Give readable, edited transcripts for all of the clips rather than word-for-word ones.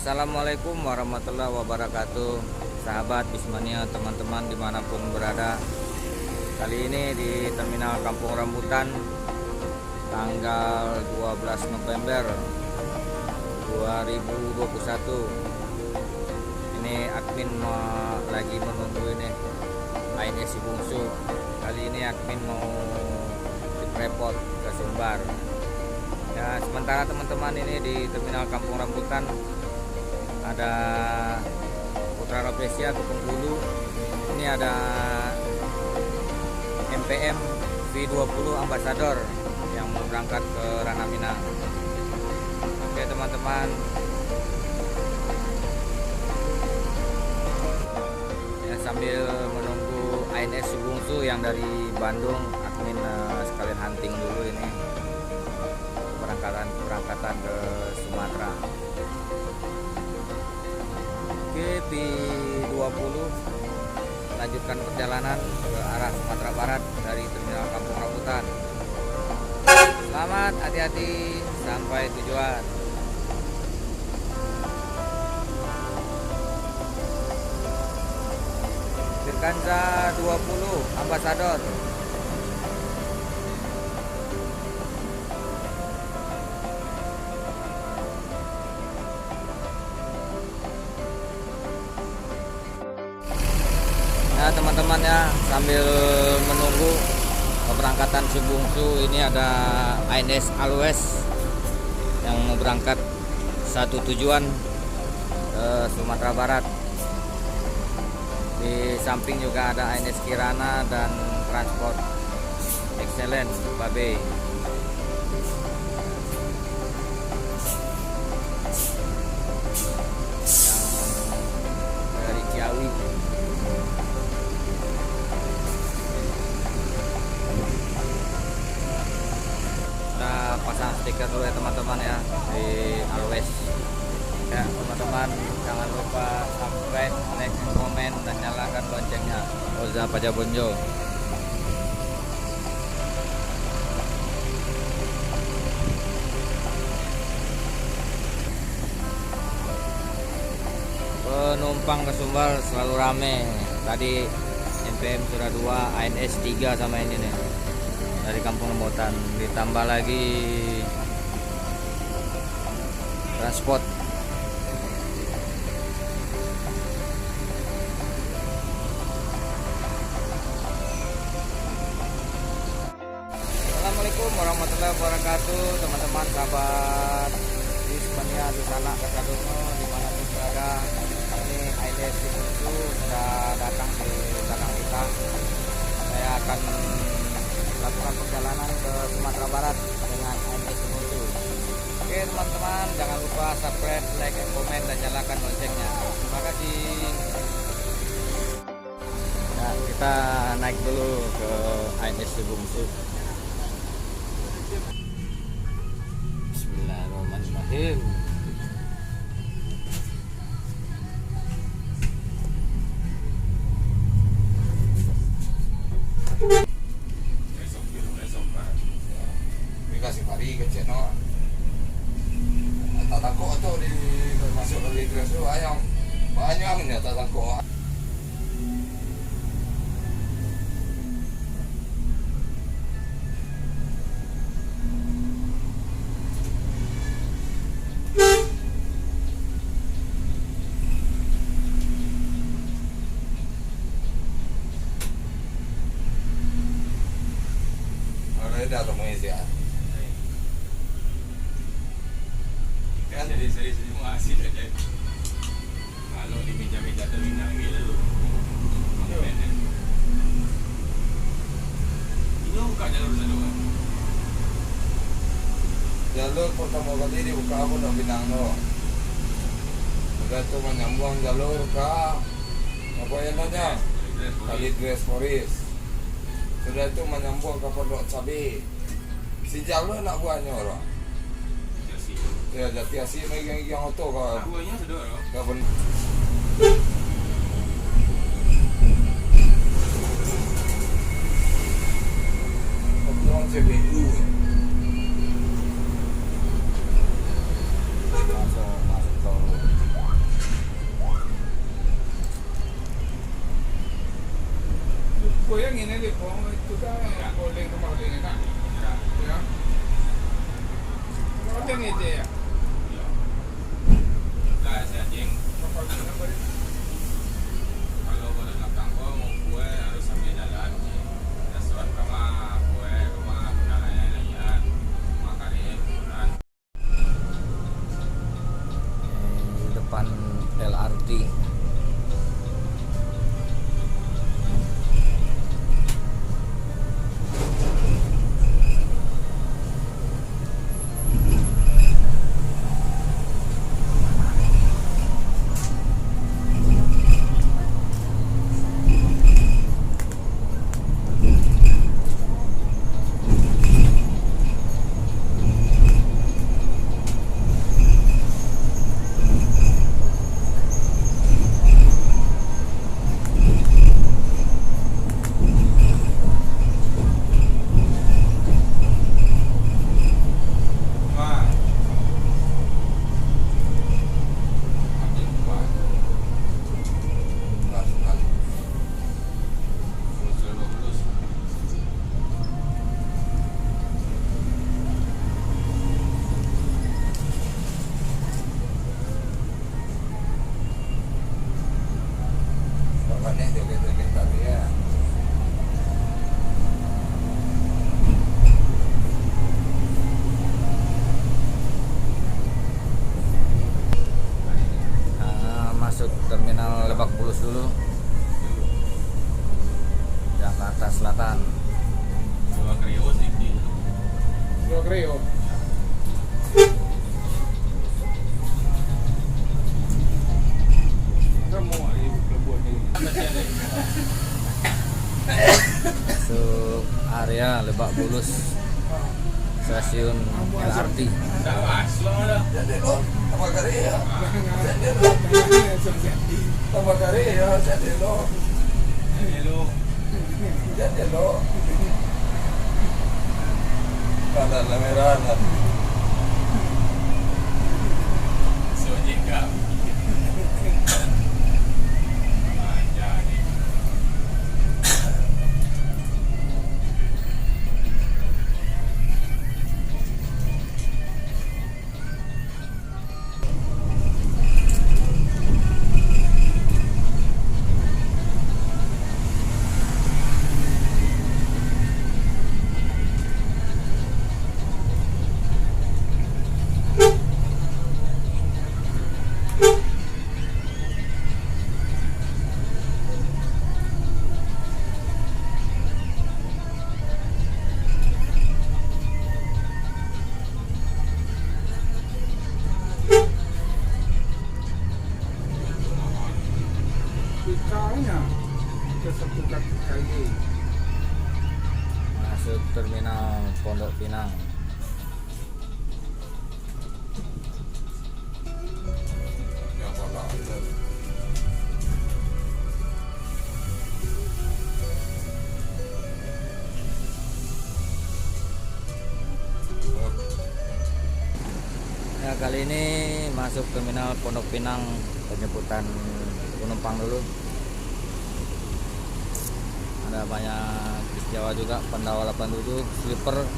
Assalamualaikum warahmatullahi wabarakatuh. Sahabat Bismania, teman-teman dimanapun berada. Kali ini di Terminal Kampung Rambutan, tanggal 12 November 2021. Ini admin lagi menunggu ini ANS Bungsu. Kali ini admin mau repot ke Sumbar. Ya, sementara teman-teman ini di Terminal Kampung Rambutan ada Putra Robesia ke Bengkulu. Ini ada MPM V20 Ambassador yang mau berangkat ke Ranamina. Oke teman-teman, ya, sambil menunggu ANS Bungsu yang dari Bandung, admin sekalian hunting dulu ini keberangkatan ke Sumatera. Oke, V20 lanjutkan perjalanan ke arah Sumatera Barat dari Terminal Kampung Rambutan. Selamat, hati-hati sampai tujuan. Virkanza 20 Ambassador. Ya teman-teman, ya, sambil menunggu keberangkatan si Bungsu, ini ada ANS Alwes yang mau berangkat satu tujuan ke Sumatera Barat. Di samping juga ada ANS Kirana dan Transport Excellent Babe. Yang dari Ciawi. Pasang stiker dulu ya teman-teman ya di Always. Ya teman-teman, jangan lupa subscribe, like, komen, dan nyalakan loncengnya. Oza Pajabonjo. Penumpang ke Sumbar selalu rame. Tadi MPM sudah 2, ANS 3 sama ini nih dari Kampung Rambutan, ditambah lagi transport. Assalamualaikum warahmatullahi wabarakatuh, teman-teman sahabat Bismania di sana Kasadono dimanapun berada. Ini ANS Bungsu sudah datang di belakang kita. Saya akan lakukan perjalanan ke Sumatera Barat dengan ANS Bungsu. Oke teman-teman, jangan lupa subscribe, like, komen, dan nyalakan loncengnya. Terima kasih. Nah, kita naik dulu ke ANS Bungsu. Bismillahirrahmanirrahim. Kasih pari kecil no, tak takut tu di masuk dari kelas tu ayam banyak ni tak takut. Ada dah tu mengisi ah. Jadi semua hasil aja. Kalau di meja-meja terminal gitu. Ini buka jalur satu. Jalur pertama kali dibuka aku nak Pinang no. Sudah tu menyambung jalur ke apa yang namanya? Kali Grace Forest. Sudah itu menyambung ke Pondok Cabe. Si jalur nak buahnya orang. Ya Jati Asih megang auto kau. Buahnya sudah loh. Kau pun. Kau CBU. Masuk tol. Kalau pada belakang gua mau kue harus sambil jalan. Restoran kama kue kama kenalanya layan makanin kemudian Di depan LRT. mah ambil kuat. Sudah bagus. Bapaknya joget-joget tadi ya. Masuk terminal Lebak Bulus dulu, Jakarta Selatan. Dua krio sedikit. Yo creo. Kamu ahí pelabuhan ini. Masuk area Lebak Bulus, stasiun LRT. Tak masuk dah. Jadi lo, apa kali ya? Apa kali ya? Jadi lo, Hello. jadi lo. Kada merah lah. Sojek kau. Manja ni. Kitanya ke satu kaki kali. Masuk terminal Pondok Pinang. Yang mana? Ya, kali ini masuk terminal Pondok Pinang, penjemputan penumpang dulu. Ada banyak bis Jawa juga, Pandawa 87, sleeper.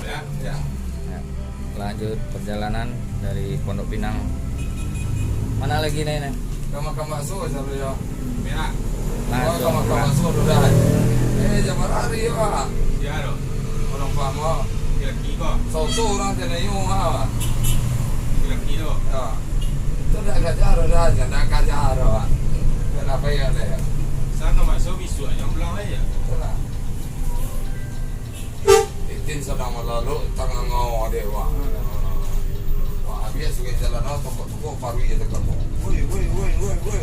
Ya. Ya. Ya, lanjut perjalanan dari Pondok Pinang. Mana lagi nih? Kama-kama so sabi ya. Merah. Langsung Kama-kama so udah. Jaman hari ya. Siapa? Orang famo. Kira kilo. So orang tena yung ha. Kira kilo. Ya. Itu dah kajaro dah, dah kajaro. Kenapa ya le? Sana masuk bisu aja belang aja. Itulah. Itin sedang melalu tengah ngau dewa. Wah, habis suka jalan toko paru ya dekat. Woi,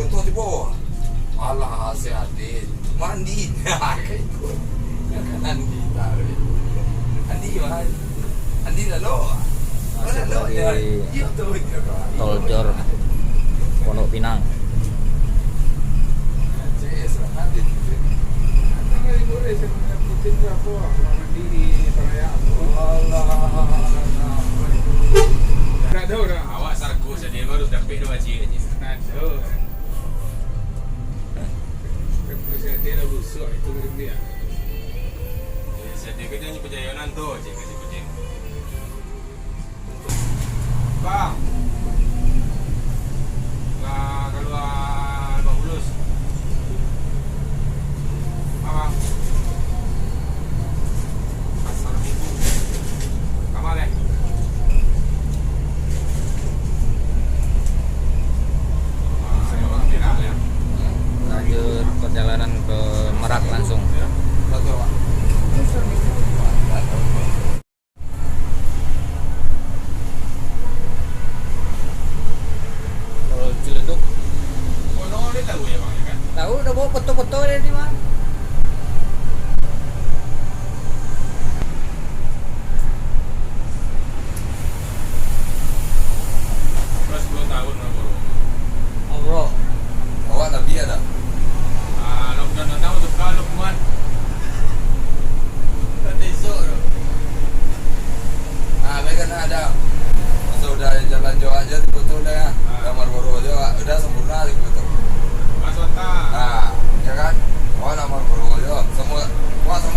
tu di bawah. Alah, sehatin. Mandi. Kayak itu. Andi taruh. Andi mah. Andi lalu. masuk dari Tol Jor Pondok Pinang. Awak sarku saja baru dapat dua cik aja. Saya dia kerja ni perjalanan tu cik kasi kucing.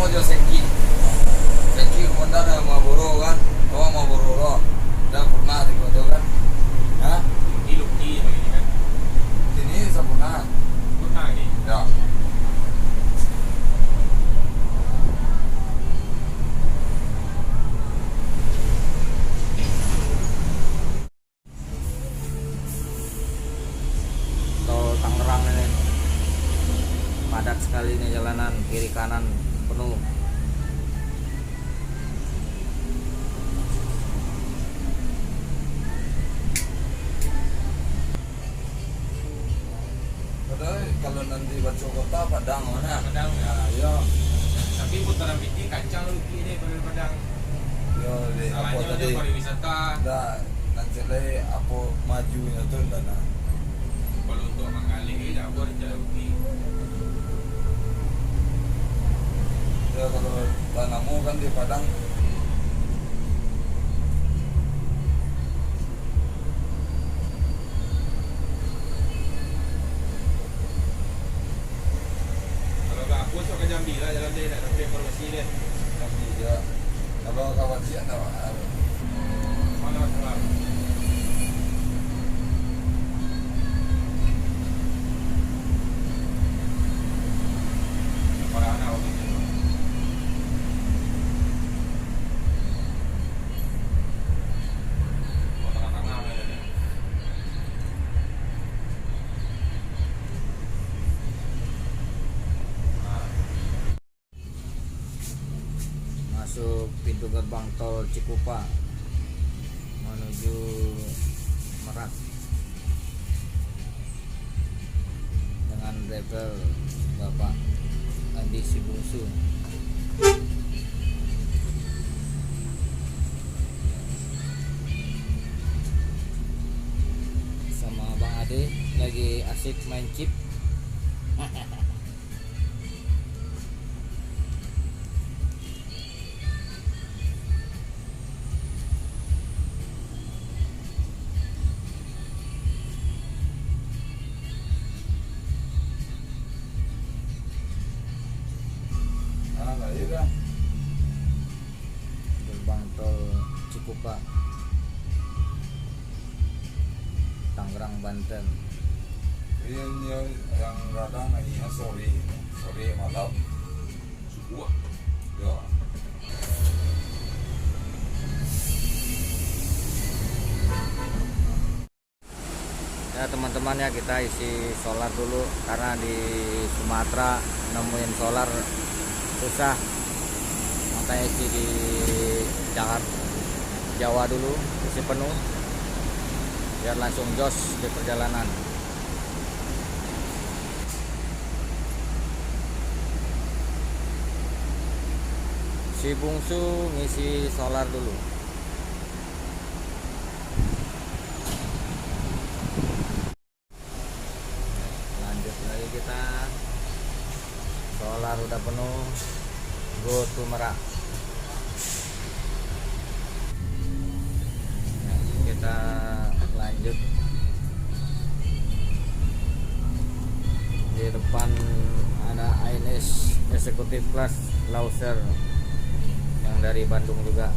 mau jo seki. Seki kemudian ada Marlboro kan. Oh Marlboro. Udah pernah di kota kan. Hah? Luki begini kan. Sini sempurna. Pernah ini. Ya. Tol Tangerang ini padat sekali nih jalanan, kiri kanan penuh. Padahal kalau nanti baca kota Padang mana? Padang ya. Ya. Tapi putaran biti kacang Luki ini pada Padang. Yo di apa Salahnya tadi? dia pariwisata. Dah nanti lagi apa majunya tuh dana. Kalau untuk mengalih dah buat jalan Luki. Ya kalau tanahmu kan di Padang. Kalau tak aku sok ke Jambi lah jalan dia nak sampai informasi dia. Tapi ya kalau kawan siap tak ada. Mana salah. Para anak waktu itu. Oh, tengah-tengah ada dia. Nah, Masuk pintu gerbang tol Cikupa menuju Merak dengan driver Bapak Andi Sibungsu. Sama Bang Ade lagi asik main chip. Ah, lah ya dah. Gerbang tol Cikupa Tangerang, Banten. Ini yang kadang lagi sore malam. subuh. Ya. Ya teman-teman ya, kita isi solar dulu karena di Sumatera nemuin solar susah, makanya isi di Jakarta, Jawa dulu isi penuh biar langsung jos di perjalanan. Si bungsu ngisi solar dulu. Lanjut lagi kita, solar udah penuh, go to Merak. Nah, kita lanjut di depan ada ANS Executive Class Lauser yang dari Bandung juga.